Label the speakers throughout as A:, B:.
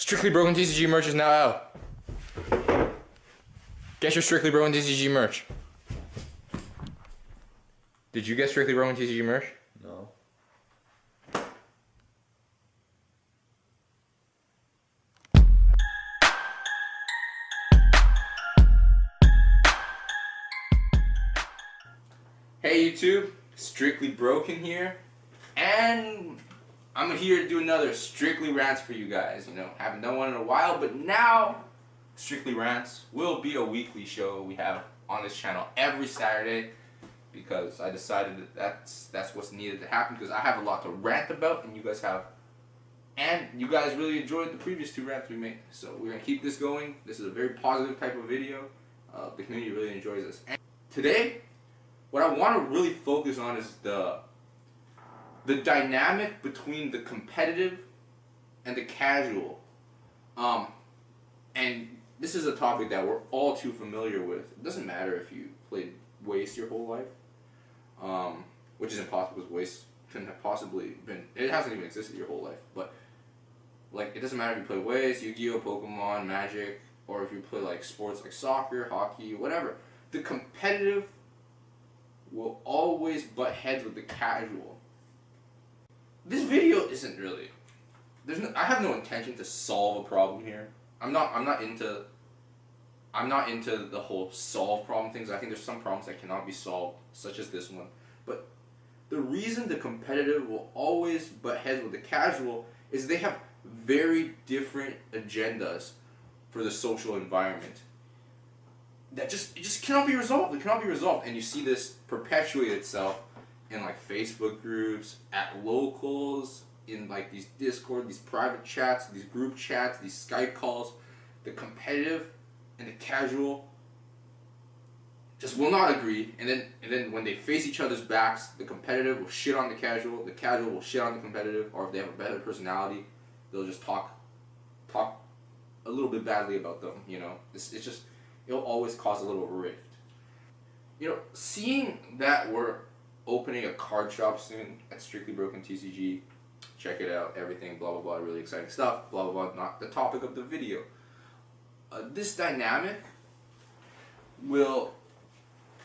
A: Strictly Broken TCG merch is now out. Get your Strictly Broken TCG merch. Did you get Strictly Broken TCG merch?
B: No.
A: Hey YouTube, Strictly Broken here, and I'm here to do another Strictly Rants for you guys. You know, haven't done one in a while, but now Strictly Rants will be a weekly show we have on this channel every Saturday, because I decided that that's what's needed to happen, because I have a lot to rant about, and you guys really enjoyed the previous two rants we made. So we're gonna keep this going. This is a very positive type of video. The community really enjoys this. And today, what I want to really focus on is the dynamic between the competitive and the casual. And this is a topic that we're all too familiar with. It doesn't matter if you played Waste your whole life, which is impossible because Waste couldn't have possibly been, it hasn't even existed your whole life. But like, it doesn't matter if you play Waste, Yu-Gi-Oh, Pokemon, Magic, or if you play like sports like soccer, hockey, whatever. The competitive will always butt heads with the casual. This video isn't really, I have no intention to solve a problem here. I'm not into the whole solve problem things. I think there's some problems that cannot be solved, such as this one. But the reason the competitive will always butt heads with the casual is they have very different agendas for the social environment. That it just cannot be resolved. It cannot be resolved, and you see this perpetuate itself in like Facebook groups, at locals, in like these Discord, these private chats, these group chats, these Skype calls. The competitive and the casual just will not agree, and then when they face each other's backs, the competitive will shit on the casual will shit on the competitive, or if they have a better personality, they'll just talk a little bit badly about them. You know, it'll always cause a little rift. You know, seeing that we're opening a card shop soon at Strictly Broken TCG, check it out, everything, blah blah blah, really exciting stuff, blah blah blah, not the topic of the video. This dynamic will,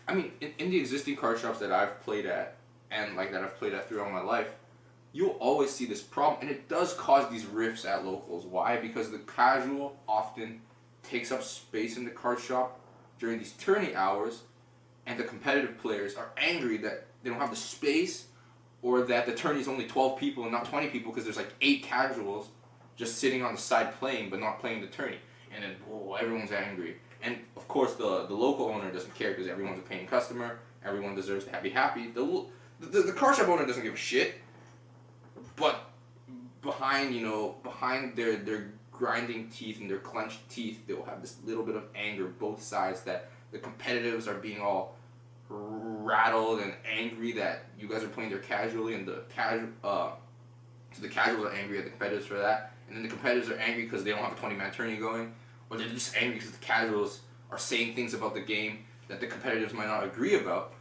A: I mean, in the existing card shops that I've played at, and like that I've played at throughout my life, you'll always see this problem, and it does cause these rifts at locals. Why? Because the casual often takes up space in the card shop during these tourney hours, and the competitive players are angry that they don't have the space, or that the tourney is only 12 people and not 20 people because there's like 8 casuals just sitting on the side playing but not playing the tourney. And then, whoa, everyone's angry. And of course the local owner doesn't care because everyone's a paying customer, everyone deserves to be happy. The card shop owner doesn't give a shit, but behind their grinding teeth and their clenched teeth, they will have this little bit of anger, both sides, that the competitives are being all rattled and angry that you guys are playing there casually, and so the casuals are angry at the competitors for that, and then the competitors are angry because they don't have a 20-man tourney going, or they're just angry because the casuals are saying things about the game that the competitors might not agree about.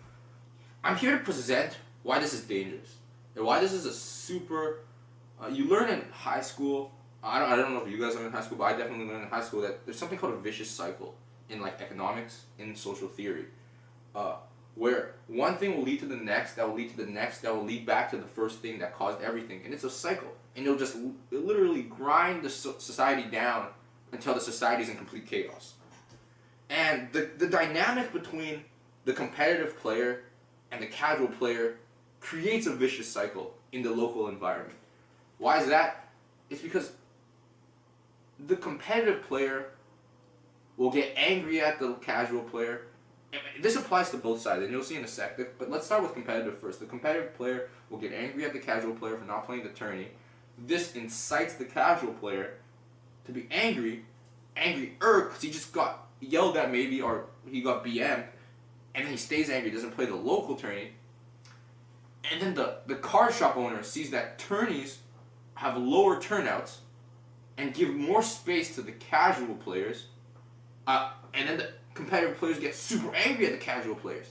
A: I'm here to present why this is dangerous, and why this is a super, you learn in high school, I don't know if you guys learned in high school, but I definitely learned in high school that there's something called a vicious cycle in like economics, in social theory, where one thing will lead to the next, that will lead to the next, that will lead back to the first thing that caused everything, and it's a cycle, and it'll literally grind the society down until the society is in complete chaos. And the dynamic between the competitive player and the casual player creates a vicious cycle in the local environment. Why is that? It's because the competitive player will get angry at the casual player. And this applies to both sides, and you'll see in a sec. But let's start with competitive first. The competitive player will get angry at the casual player for not playing the tourney. This incites the casual player to be angrier because he just got yelled at maybe, or he got BM'd, and then he stays angry, doesn't play the local tourney. And then the card shop owner sees that tourneys have lower turnouts and give more space to the casual players, and then the competitive players get super angry at the casual players.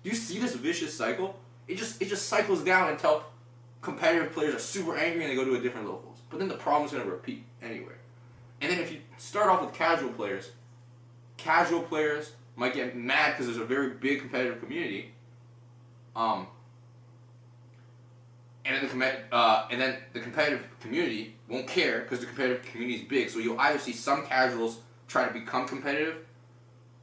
A: Do you see this vicious cycle? It just cycles down until competitive players are super angry and they go to a different locals. But then the problem's gonna repeat anyway. start off with casual players. Casual players might get mad because there's a very big competitive community. And then the competitive community won't care because the competitive community is big. So you'll either see some casuals try to become competitive,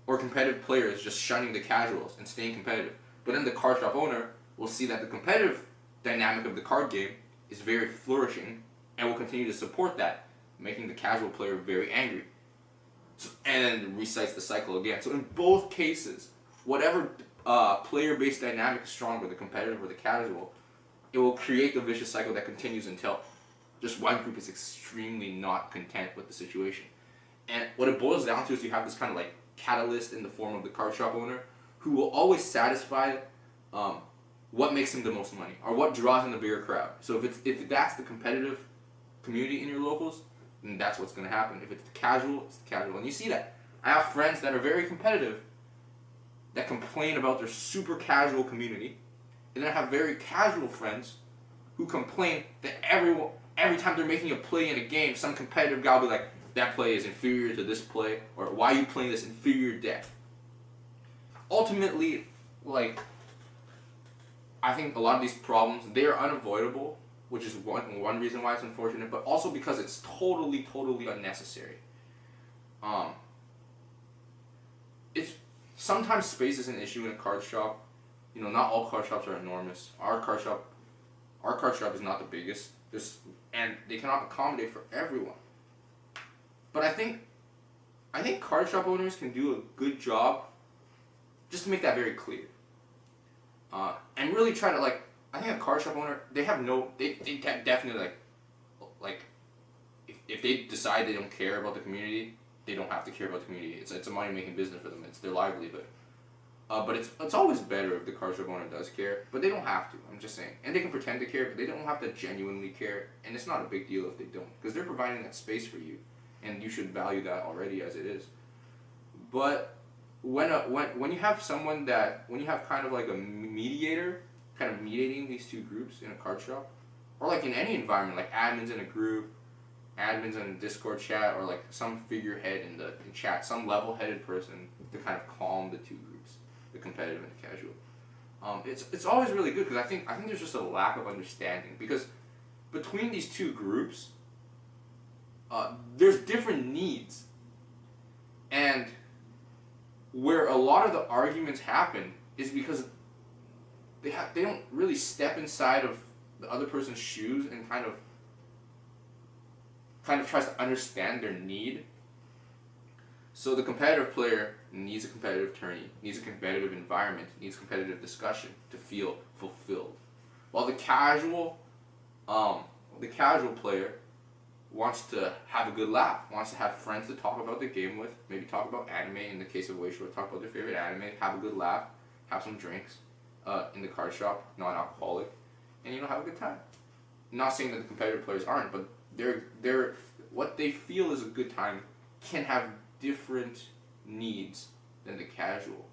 A: or competitive players just shunning the casuals and staying competitive. But then the card shop owner will see that the competitive dynamic of the card game is very flourishing and will continue to support that, making the casual player very angry. So, and then recites the cycle again. So in both cases, whatever player-based dynamic is stronger, the competitive or the casual, it will create the vicious cycle that continues until just one group is extremely not content with the situation. And what it boils down to is you have this kind of like catalyst in the form of the card shop owner who will always satisfy what makes him the most money or what draws in the bigger crowd. So if that's the competitive community in your locals, then that's what's going to happen. If it's the casual, it's the casual. And you see that. I have friends that are very competitive that complain about their super casual community. And then I have very casual friends who complain that every time they're making a play in a game, some competitive guy will be like, that play is inferior to this play, or why are you playing this inferior deck? Ultimately, like, I think a lot of these problems, they are unavoidable, which is one reason why it's unfortunate, but also because it's totally unnecessary. It's sometimes space is an issue in a card shop. You know, not all card shops are enormous. Our card shop is not the biggest. And they cannot accommodate for everyone. But I think card shop owners can do a good job just to make that very clear. And really try to, like, I think a card shop owner, they definitely, like if they decide they don't care about the community, they don't have to care about the community. It's a money-making business for them. It's their livelihood. But it's always better if the card shop owner does care, but they don't have to. I'm just saying, and they can pretend to care, but they don't have to genuinely care. And it's not a big deal if they don't, because they're providing that space for you, and you should value that already as it is. But when you have when you have kind of like a mediator, kind of mediating these two groups in a card shop, or like in any environment, like admins in a group, admins in a Discord chat, or like some figurehead in chat, some level-headed person to kind of calm the two groups, the competitive and the casual. It's always really good because I think there's just a lack of understanding, because between these two groups, there's different needs, and where a lot of the arguments happen is because they don't really step inside of the other person's shoes and kind of tries to understand their need. So the competitive player needs a competitive tourney, needs a competitive environment, needs competitive discussion to feel fulfilled. While the casual player wants to have a good laugh, wants to have friends to talk about the game with, maybe talk about anime, in the case of Wayshow, talk about their favorite anime, have a good laugh, have some drinks in the card shop, non-alcoholic, and have a good time. I'm not saying that the competitive players aren't, but they're what they feel is a good time can have different needs than the casual.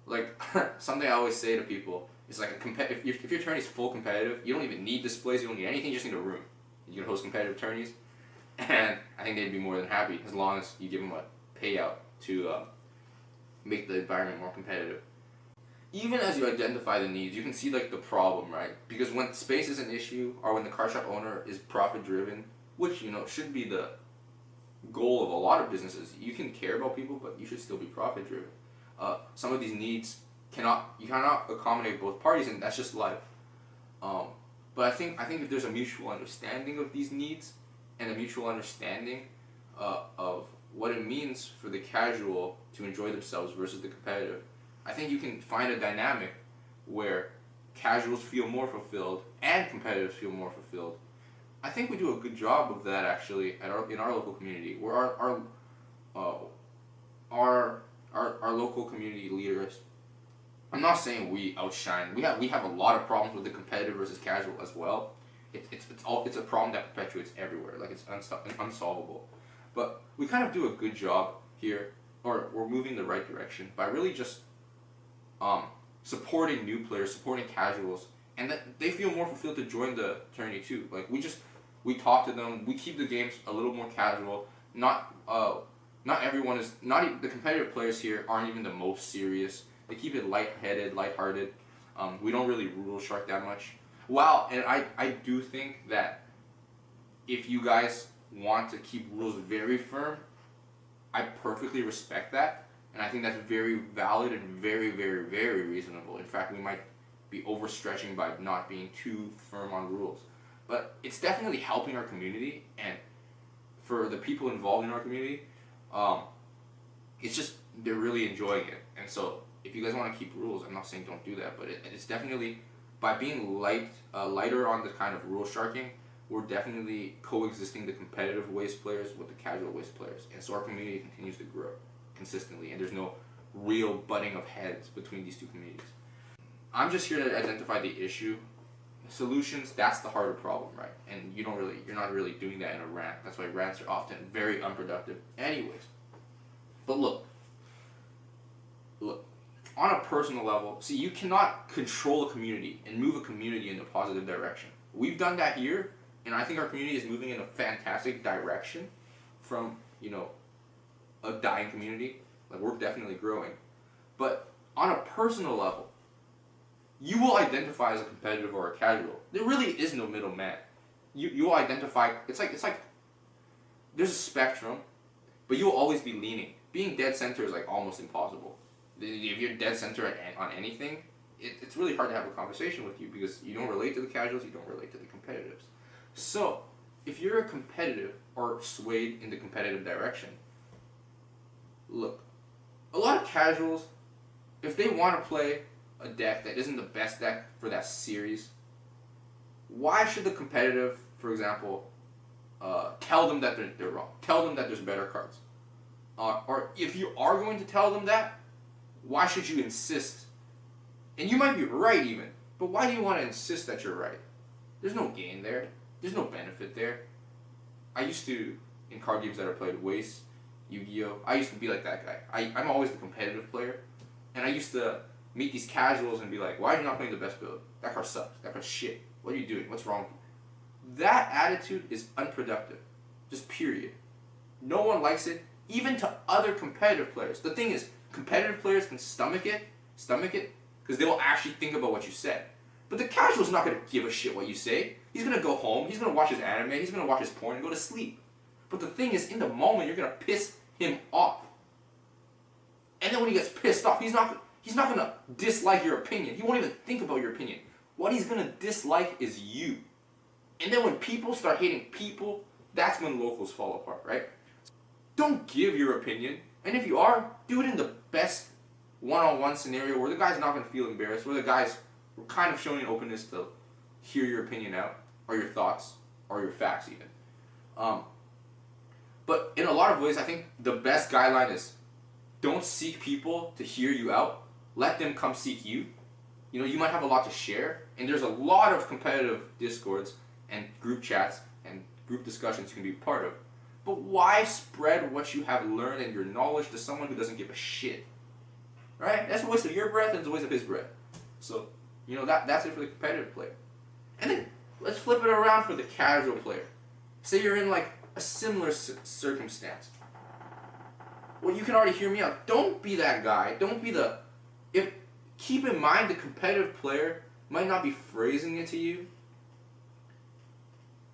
A: Like something I always say to people is like if your tourney is full competitive, you don't even need displays, you don't need anything, you just need a room. You can host competitive tourneys, and I think they'd be more than happy as long as you give them a payout to make the environment more competitive. Even as you identify the needs, you can see like the problem, right? Because when space is an issue, or when the card shop owner is profit driven, which should be the goal of a lot of businesses. You can care about people, but you should still be profit driven. Some of these needs you cannot accommodate both parties, and that's just life. But I think if there's a mutual understanding of these needs, and a mutual understanding of what it means for the casual to enjoy themselves versus the competitive, I think you can find a dynamic where casuals feel more fulfilled and competitors feel more fulfilled. I think we do a good job of that actually in our local community, where our local community leaders. I'm not saying we outshine. We have a lot of problems with the competitive versus casual as well. It's a problem that perpetuates everywhere. Like it's unsolvable. But we kind of do a good job here, or we're moving the right direction by really just supporting new players, supporting casuals, and that they feel more fulfilled to join the tourney too. Like we just We talk to them. We keep the games a little more casual. Not everyone is not even, the competitive players here aren't even the most serious. They keep it lightheaded, lighthearted. We don't really rule shark that much. Wow, and I do think that if you guys want to keep rules very firm, I perfectly respect that, and I think that's very valid and very, very, very reasonable. In fact, we might be overstretching by not being too firm on rules. But it's definitely helping our community, and for the people involved in our community, it's just they're really enjoying it. And so if you guys want to keep rules, I'm not saying don't do that, but it's definitely, by being lighter on the kind of rule sharking, we're definitely coexisting the competitive waste players with the casual waste players, and so our community continues to grow consistently, and there's no real butting of heads between these two communities. I'm just here to identify the issue. Solutions, that's the harder problem, right? And you're not really doing that in a rant. That's why rants are often very unproductive anyways. But look, on a personal level, see, you cannot control a community and move a community in a positive direction. We've done that here, and I think our community is moving in a fantastic direction from, a dying community. Like, we're definitely growing. But on a personal level, you will identify as a competitive or a casual. There really is no middle man. You will identify, it's like there's a spectrum, but you will always be leaning. Being dead center is like almost impossible. If you're dead center on anything, it's really hard to have a conversation with you because you don't relate to the casuals, you don't relate to the competitives. So, if you're a competitive or swayed in the competitive direction, look, a lot of casuals, if they want to play a deck that isn't the best deck for that series, why should the competitive, for example, tell them that they're wrong? Tell them that there's better cards. Or if you are going to tell them that, why should you insist? And you might be right even, but why do you want to insist that you're right? There's no gain there. There's no benefit there. I used to, in card games that I played, Waste, Yu-Gi-Oh!, I used to be like that guy. I'm always the competitive player, and I used to meet these casuals and be like, why are you not playing the best build? That card sucks. That card's shit. What are you doing? What's wrong with you? That attitude is unproductive. Just period. No one likes it, even to other competitive players. The thing is, competitive players can stomach it, because they will actually think about what you said. But the casual's not going to give a shit what you say. He's going to go home, he's going to watch his anime, he's going to watch his porn and go to sleep. But the thing is, in the moment, you're going to piss him off. And then when he gets pissed off, he's not going to dislike your opinion. He won't even think about your opinion. What he's going to dislike is you. And then when people start hating people, that's when locals fall apart, right? Don't give your opinion. And if you are, do it in the best one-on-one scenario where the guy's not going to feel embarrassed, where the guy's kind of showing an openness to hear your opinion out, or your thoughts, or your facts even. But in a lot of ways, I think the best guideline is don't seek people to hear you out. Let them come seek you. You might have a lot to share, and there's a lot of competitive discords and group chats and group discussions you can be part of. But why spread what you have learned and your knowledge to someone who doesn't give a shit? Right? That's a waste of your breath and it's a waste of his breath. So, that's it for the competitive player. And then, let's flip it around for the casual player. Say you're in like a similar circumstance. Well, you can already hear me out. Don't be that guy. Don't be the... Keep in mind the competitive player might not be phrasing it to you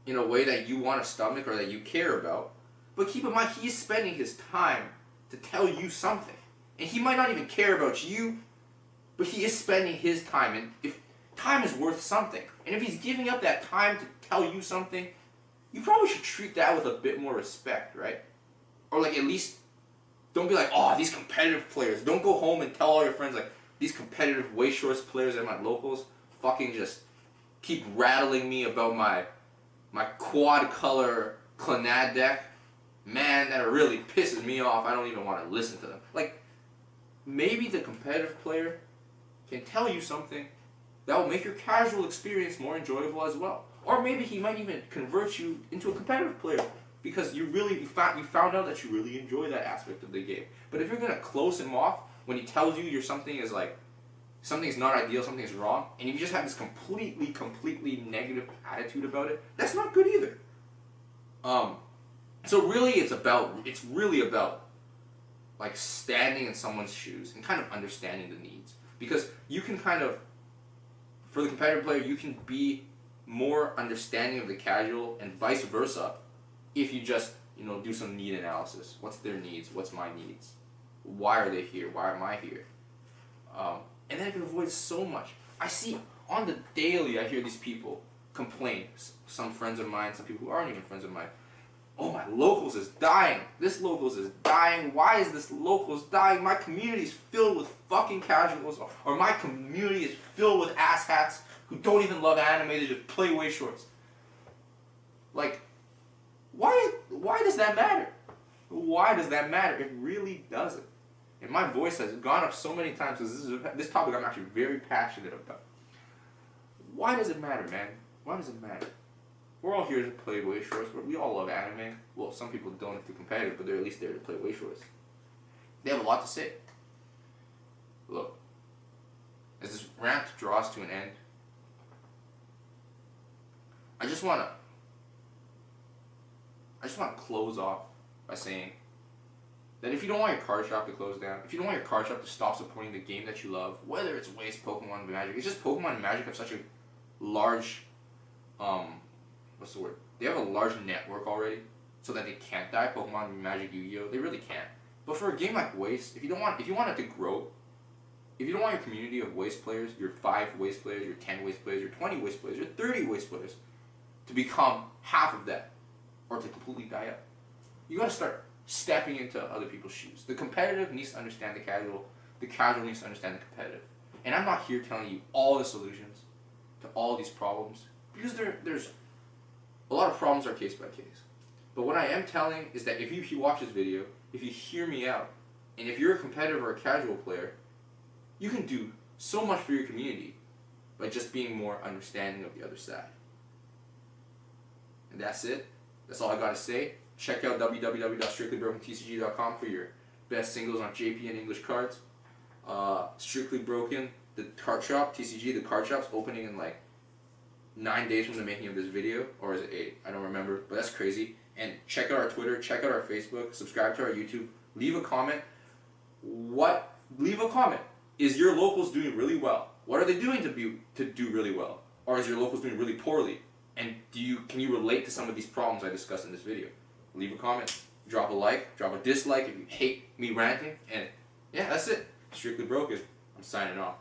A: in a way that you want to stomach or that you care about. But keep in mind, he's spending his time to tell you something. And he might not even care about you, but he is spending his time. And if time is worth something, and if he's giving up that time to tell you something, you probably should treat that with a bit more respect, right? Or like at least, don't be like, oh, these competitive players. Don't go home and tell all your friends like, these competitive Way Shorts players at my locals fucking just keep rattling me about my quad color Clanad deck. Man, that really pisses me off. I don't even want to listen to them. Like, maybe the competitive player can tell you something that will make your casual experience more enjoyable as well. Or maybe he might even convert you into a competitive player because you found out that you really enjoy that aspect of the game. But if you're going to close him off when he tells you something is not ideal, something is wrong, and you just have this completely negative attitude about it, that's not good either. So really, it's really about like standing in someone's shoes and kind of understanding the needs, because you can kind of, for the competitive player, you can be more understanding of the casual and vice versa if you just, do some need analysis. What's their needs? What's my needs? Why are they here? Why am I here? And then I can avoid so much. I see on the daily, I hear these people complain. Some friends of mine, some people who aren't even friends of mine. Oh, my locals is dying. This locals is dying. Why is this locals dying? My community is filled with fucking casuals, or my community is filled with asshats who don't even love anime. They just play way shorts. Like, why does that matter? Why does that matter? It really doesn't. And my voice has gone up so many times because this topic I'm actually very passionate about. Why does it matter, man? Why does it matter? We're all here to play way shorts. We all love anime. Well, some people don't if they're competitive, but they're at least there to play way shorts. They have a lot to say. Look, as this rant draws to an end, I just want to close off by saying that if you don't want your card shop to close down, if you don't want your card shop to stop supporting the game that you love, whether it's Waste, Pokemon, and Magic, it's just Pokemon and Magic have such a large, what's the word? They have a large network already, so that they can't die. Pokemon, Magic, Yu-Gi-Oh, they really can't. But for a game like Waste, if you want it to grow, if you don't want your community of Waste players, your 5 Waste players, your 10 Waste players, your 20 Waste players, your 30 Waste players, to become half of that, or to completely die out, you gotta start stepping into other people's shoes. The competitive needs to understand the casual needs to understand the competitive. And I'm not here telling you all the solutions to all these problems, because there's a lot of problems are case by case. But what I am telling is that if you watch this video, if you hear me out, and if you're a competitive or a casual player, you can do so much for your community by just being more understanding of the other side. And that's it. That's all I gotta say. Check out www.strictlybrokenTCG.com for your best singles on JP and English cards. Strictly Broken, the card shop, TCG, the card shop's opening in like 9 days from the making of this video, or is it 8? I don't remember, but that's crazy. And check out our Twitter, check out our Facebook, subscribe to our YouTube, leave a comment. Leave a comment. Is your locals doing really well? What are they doing to do really well? Or is your locals doing really poorly? And can you relate to some of these problems I discussed in this video? Leave a comment, drop a like, drop a dislike if you hate me ranting, and yeah, that's it. Strictly Broken. I'm signing off.